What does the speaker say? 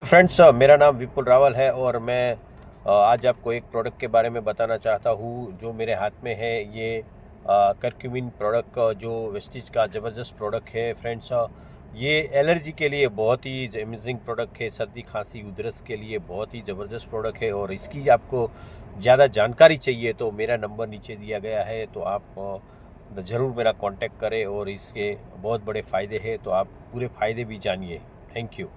Friends, मेरा नाम विपुल रावल है और मैं आज आपको एक प्रोडक्ट के बारे में बताना चाहता हूँ जो मेरे हाथ में है। ये करक्यूमिन प्रोडक्ट जो वेस्टीज का ज़बरदस्त प्रोडक्ट है। फ्रेंड्स, ये एलर्जी के लिए बहुत ही अमेजिंग प्रोडक्ट है। सर्दी खांसी उधरस के लिए बहुत ही ज़बरदस्त प्रोडक्ट है और इसकी आपको ज़्यादा जानकारी चाहिए तो मेरा नंबर नीचे दिया गया है, तो आप ज़रूर मेरा कांटेक्ट करें और इसके बहुत बड़े फ़ायदे हैं, तो आप पूरे फ़ायदे भी जानिए। Thank you.